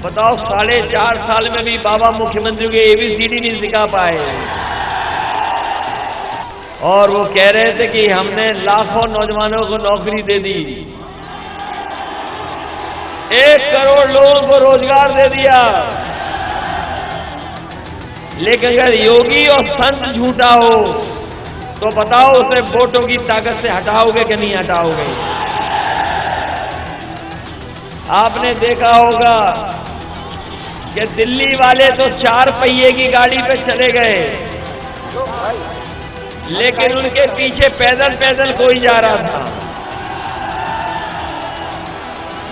बताओ 4.5 साल में भी बाबा मुख्यमंत्री के ABCD नहीं सिखा पाए। और वो कह रहे थे कि हमने लाखों नौजवानों को नौकरी दे दी, 1 करोड़ लोगों को रोजगार दे दिया। लेकिन अगर योगी और संत झूठा हो तो बताओ उसे वोटों की ताकत से हटाओगे कि नहीं हटाओगे? आपने देखा होगा कि दिल्ली वाले तो 4 पहिए की गाड़ी पे चले गए, लेकिन उनके पीछे पैदल पैदल कोई जा रहा था।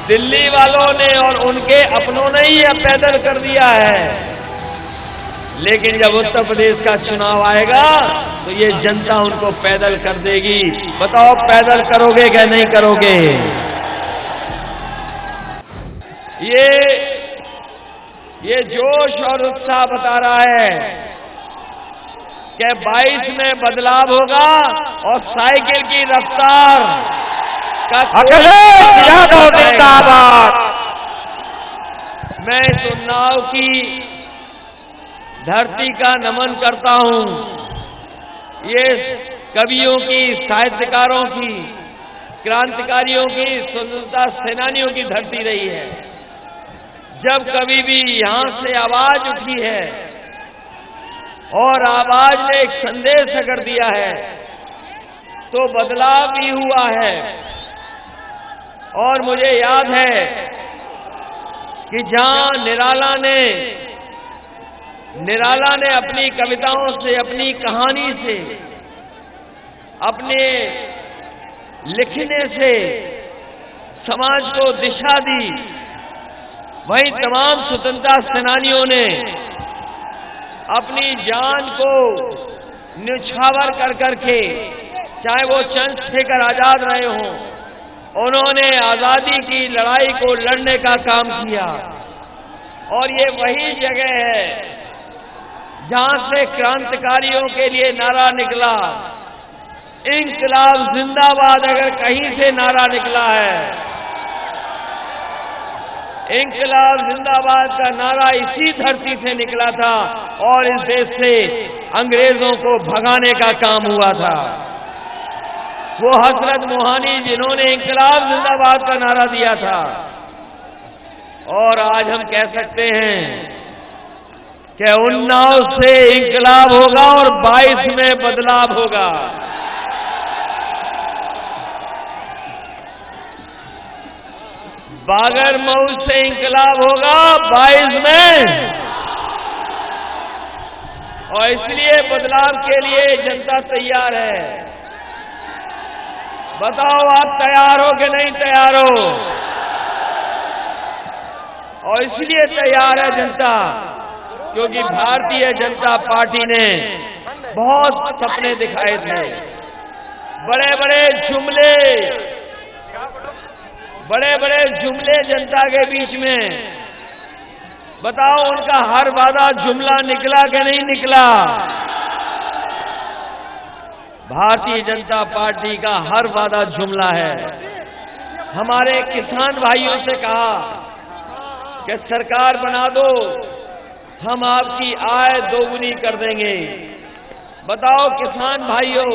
दिल्ली वालों ने और उनके अपनों ने ही यह पैदल कर दिया है। लेकिन जब उत्तर प्रदेश का चुनाव आएगा तो ये जनता उनको पैदल कर देगी। बताओ पैदल करोगे क्या नहीं करोगे? ये जोश और उत्साह बता रहा है कि 22 में बदलाव होगा और साइकिल की रफ्तार का अखिलेश यादव जिंदाबाद। मैं इस उन्नाव की धरती का नमन करता हूं। ये कवियों की, साहित्यकारों की, क्रांतिकारियों की, स्वतंत्रता सेनानियों की धरती रही है। जब कभी भी यहां से आवाज उठी है और आवाज ने एक संदेश अगर दिया है तो बदलाव भी हुआ है। और मुझे याद है कि जहां निराला ने अपनी कविताओं से, अपनी कहानी से, अपने लिखने से समाज को दिशा दी, वहीं तमाम स्वतंत्रता सेनानियों ने अपनी जान को न्यौछावर कर करके, चाहे वो चंद्रशेखर आजाद रहे हों, उन्होंने आजादी की लड़ाई को लड़ने का काम किया। और ये वही जगह है जहां से क्रांतिकारियों के लिए नारा निकला, इंकलाब जिंदाबाद। अगर कहीं से नारा निकला है, इंकलाब जिंदाबाद का नारा इसी धरती से निकला था और इस देश से अंग्रेजों को भगाने का काम हुआ था। वो हजरत मोहानी जिन्होंने इंकलाब जिंदाबाद का नारा दिया था। और आज हम कह सकते हैं कि उन्नाव से इंकलाब होगा और 22 में बदलाव होगा। बागरमऊ से इंकलाब होगा 22 में। और इसलिए बदलाव के लिए जनता तैयार है। बताओ आप तैयार हो कि नहीं तैयार हो? और इसलिए तैयार है जनता क्योंकि भारतीय जनता पार्टी ने बहुत सपने दिखाए थे, बड़े बड़े जुमले जनता के बीच में। बताओ उनका हर वादा जुमला निकला कि नहीं निकला? भारतीय जनता पार्टी का हर वादा जुमला है। हमारे किसान भाइयों से कहा कि सरकार बना दो, हम आपकी आय दोगुनी कर देंगे। बताओ किसान भाइयों,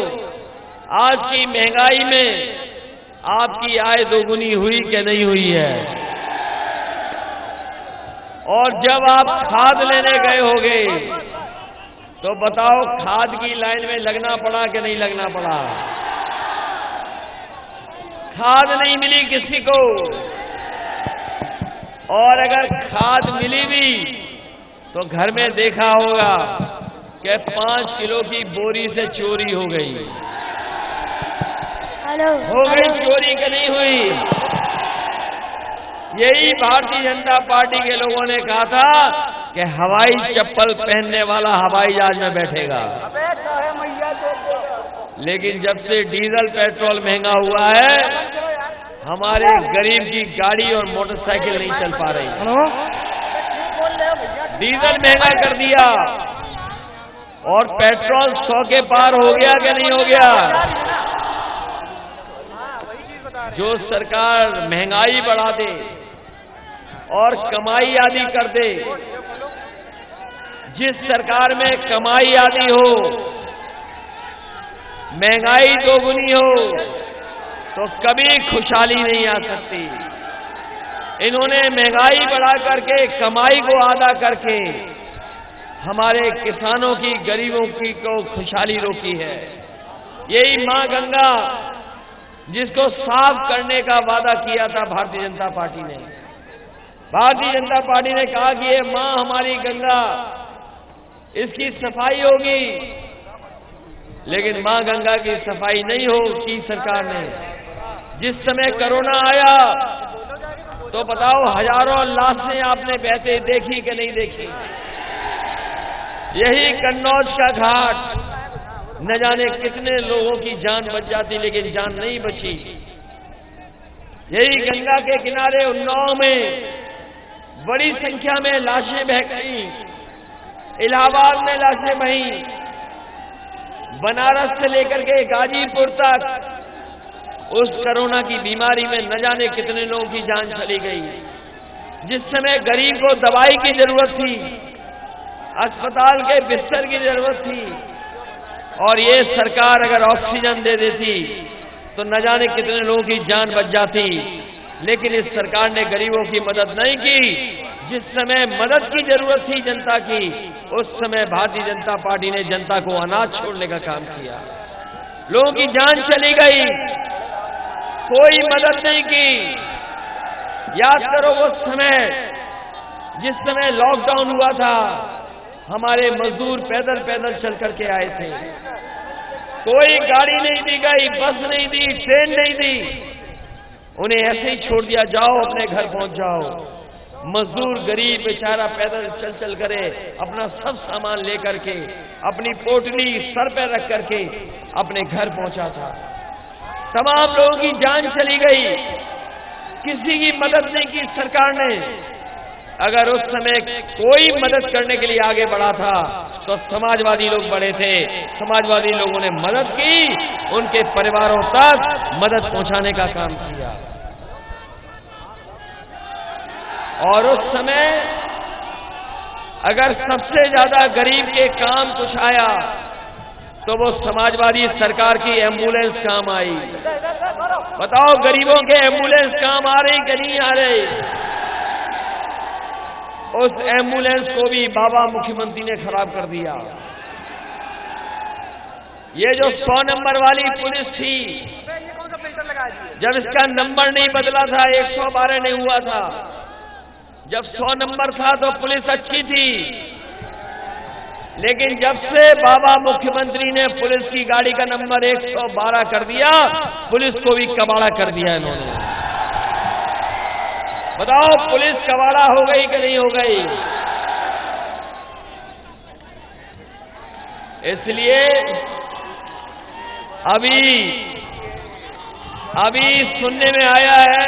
आज की महंगाई में आपकी आय दोगुनी हुई कि नहीं हुई है? और जब आप खाद लेने गए होगे तो बताओ खाद की लाइन में लगना पड़ा कि नहीं लगना पड़ा? खाद नहीं मिली किसी को। और अगर खाद मिली भी तो घर में देखा होगा कि 5 किलो की बोरी से चोरी हो गई। हो गई चोरी कि नहीं हुई? यही भारतीय जनता पार्टी के लोगों ने कहा था कि हवाई चप्पल पहनने वाला हवाई जहाज में बैठेगा। लेकिन जब से डीजल पेट्रोल महंगा हुआ है, हमारे गरीब की गाड़ी और मोटरसाइकिल नहीं चल पा रही। डीजल महंगा कर दिया और पेट्रोल 100 के पार हो गया कि नहीं हो गया? जो सरकार महंगाई बढ़ा दे, और कमाई आदि कर दे। जिस सरकार में कमाई आदि हो, महंगाई दोगुनी हो, तो कभी खुशहाली नहीं आ सकती। इन्होंने महंगाई बढ़ा करके, कमाई को आधा करके हमारे किसानों की, गरीबों की को खुशहाली रोकी है। यही मां गंगा, जिसको साफ करने का वादा किया था भारतीय जनता पार्टी ने। भारतीय जनता पार्टी ने कहा कि ये मां हमारी गंगा, इसकी सफाई होगी, लेकिन मां गंगा की सफाई नहीं हो की सरकार ने। जिस समय कोरोना आया तो बताओ हजारों लाशें आपने बहते देखी कि नहीं देखी? यही कन्नौज का घाट, न जाने कितने लोगों की जान बच जाती, लेकिन जान नहीं बची। यही गंगा के किनारे उन्नाव में बड़ी संख्या में लाशें बह गई, इलाहाबाद में लाशें बही, बनारस से लेकर के गाजीपुर तक उस कोरोना की बीमारी में न जाने कितने लोगों की जान चली गई। जिस समय गरीब को दवाई की जरूरत थी, अस्पताल के बिस्तर की जरूरत थी, और ये सरकार अगर ऑक्सीजन दे देती तो न जाने कितने लोगों की जान बच जाती। लेकिन इस सरकार ने गरीबों की मदद नहीं की। जिस समय मदद की जरूरत थी जनता की, उस समय भारतीय जनता पार्टी ने जनता को अनाज छोड़ने का काम किया। लोगों की जान चली गई, कोई मदद नहीं की। याद करो वो समय, जिस समय लॉकडाउन हुआ था, हमारे मजदूर पैदल पैदल चल करके आए थे। कोई गाड़ी नहीं दी गई, बस नहीं दी, ट्रेन नहीं दी, उन्हें ऐसे ही छोड़ दिया, जाओ अपने घर पहुंच जाओ। मजदूर गरीब बेचारा पैदल चल चल करे अपना सब सामान लेकर के, अपनी पोटली सर पर रख करके अपने घर पहुंचा था। तमाम लोगों की जान चली गई, किसी की मदद नहीं की सरकार ने। अगर उस समय कोई मदद करने के लिए आगे बढ़ा था तो समाजवादी लोग बड़े थे। समाजवादी लोगों ने मदद की, उनके परिवारों तक मदद पहुंचाने का काम किया। और उस समय अगर सबसे ज्यादा गरीब के काम कुछ आया तो वो समाजवादी सरकार की एम्बुलेंस काम आई। बताओ गरीबों के एम्बुलेंस काम आ रही कि नहीं आ रही? उस एम्बुलेंस को भी बाबा मुख्यमंत्री ने खराब कर दिया। ये जो 100 नंबर वाली पुलिस थी, जब इसका नंबर नहीं बदला था, 112 नहीं हुआ था, जब 100 नंबर था तो पुलिस अच्छी थी। लेकिन जब से बाबा मुख्यमंत्री ने पुलिस की गाड़ी का नंबर 112 कर दिया, पुलिस को भी कबाड़ा कर दिया इन्होंने। बताओ पुलिस कबाड़ा हो गई कि नहीं हो गई? इसलिए अभी सुनने में आया है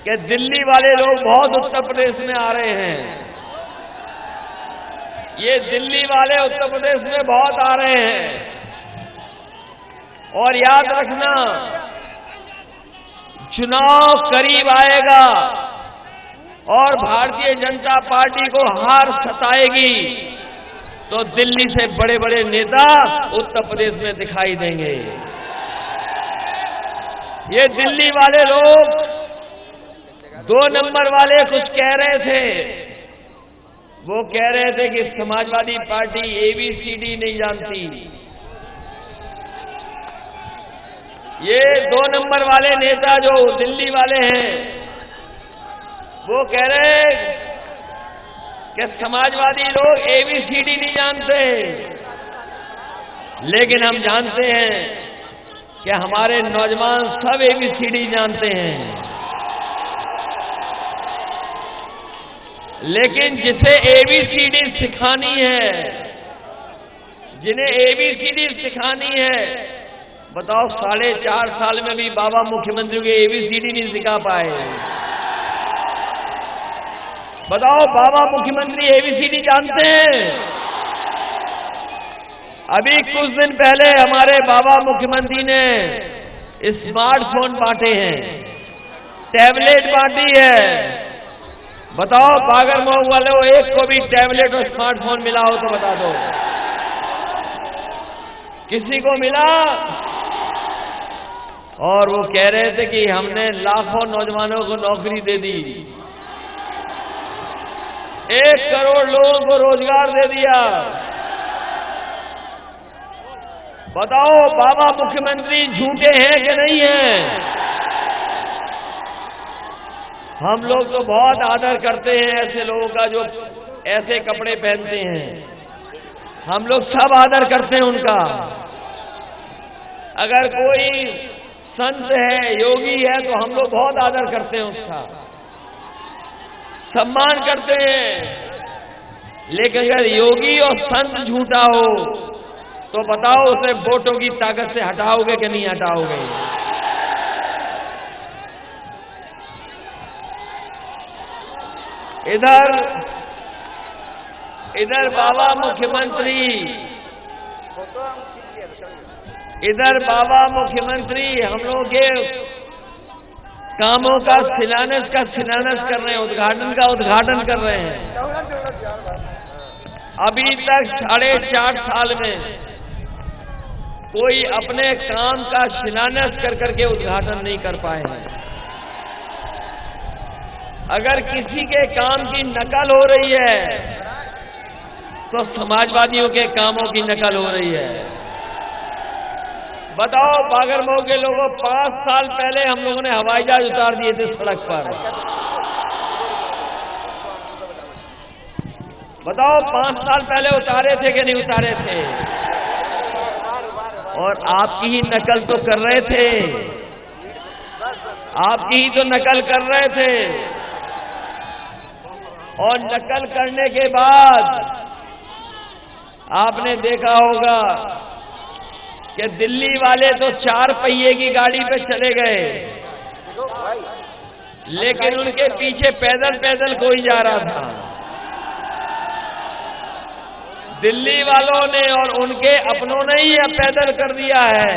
कि दिल्ली वाले लोग बहुत उत्तर प्रदेश में आ रहे हैं। ये दिल्ली वाले उत्तर प्रदेश में बहुत आ रहे हैं। और याद रखना, चुनाव करीब आएगा और भारतीय जनता पार्टी को हार सताएगी तो दिल्ली से बड़े बड़े नेता उत्तर प्रदेश में दिखाई देंगे। ये दिल्ली वाले लोग 2 नंबर वाले कुछ कह रहे थे। वो कह रहे थे कि समाजवादी पार्टी ABCD नहीं जानती। ये 2 नंबर वाले नेता जो दिल्ली वाले हैं, वो कह रहे कि समाजवादी लोग ABCD नहीं जानते। लेकिन हम जानते हैं कि हमारे नौजवान सब ABCD जानते हैं। लेकिन जिसे ABCD सिखानी है, जिन्हें ABCD सिखानी है, बताओ 4.5 साल में भी बाबा मुख्यमंत्री को ABCD नहीं सिखा पाए। बताओ बाबा मुख्यमंत्री ABCD जानते हैं? अभी कुछ दिन पहले हमारे बाबा मुख्यमंत्री ने स्मार्टफोन बांटे हैं, टैबलेट बांटी है। बताओ बागरमऊ वालों, एक को भी टैबलेट और स्मार्टफोन मिला हो तो बता दो। किसी को मिला? और वो कह रहे थे कि हमने लाखों नौजवानों को नौकरी दे दी, 1 करोड़ लोगों को रोजगार दे दिया। बताओ बाबा मुख्यमंत्री झूठे हैं कि नहीं हैं? हम लोग तो बहुत आदर करते हैं ऐसे लोगों का जो ऐसे कपड़े पहनते हैं। हम लोग सब आदर करते हैं उनका। अगर कोई संत है, योगी है, तो हम लोग बहुत आदर करते हैं उसका, सम्मान करते हैं। लेकिन अगर योगी और संत झूठा हो तो बताओ उसे वोटों की ताकत से हटाओगे कि नहीं हटाओगे? इधर बाबा मुख्यमंत्री हम लोगों के कामों का शिलान्यास कर रहे हैं, उद्घाटन कर रहे हैं। अभी तक 4.5 साल में कोई अपने काम का शिलान्यास कर करके उद्घाटन नहीं कर पाए हैं। अगर किसी के काम की नकल हो रही है तो समाजवादियों के कामों की नकल हो रही है। बताओ बागरमऊ के लोगों, 5 साल पहले हम लोगों ने हवाई जहाज उतार दिए थे सड़क पर। बताओ 5 साल पहले उतारे थे कि नहीं उतारे थे? और आपकी ही नकल तो कर रहे थे, आपकी ही तो नकल कर रहे थे। और नकल करने के बाद आपने देखा होगा कि दिल्ली वाले तो 4 पहिए की गाड़ी पे चले गए, लेकिन उनके पीछे पैदल पैदल कोई जा रहा था। दिल्ली वालों ने और उनके अपनों ने ही पैदल कर दिया है।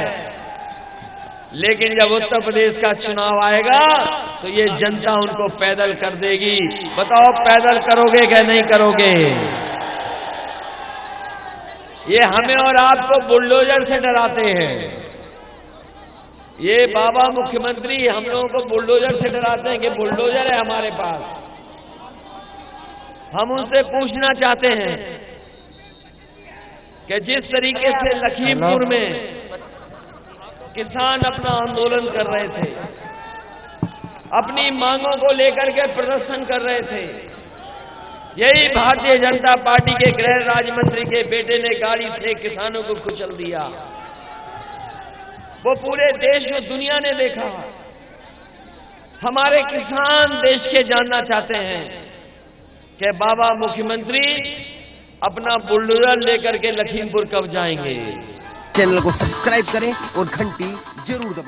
लेकिन जब उत्तर प्रदेश का चुनाव आएगा तो ये जनता उनको पैदल कर देगी। बताओ पैदल करोगे क्या नहीं करोगे? ये हमें और आपको बुलडोजर से डराते हैं। ये बाबा मुख्यमंत्री हम लोगों को बुलडोजर से डराते हैं कि बुलडोजर है हमारे पास। हम उनसे पूछना चाहते हैं कि जिस तरीके से लखीमपुर में किसान अपना आंदोलन कर रहे थे, अपनी मांगों को लेकर के प्रदर्शन कर रहे थे, यही भारतीय जनता पार्टी के गृह राज्य मंत्री के बेटे ने गाड़ी से किसानों को कुचल दिया। वो पूरे देश में दुनिया ने देखा। हमारे किसान देश के जानना चाहते हैं कि बाबा मुख्यमंत्री अपना बुलडोजर लेकर के लखीमपुर कब जाएंगे। चैनल को सब्सक्राइब करें और घंटी जरूर दबाएं।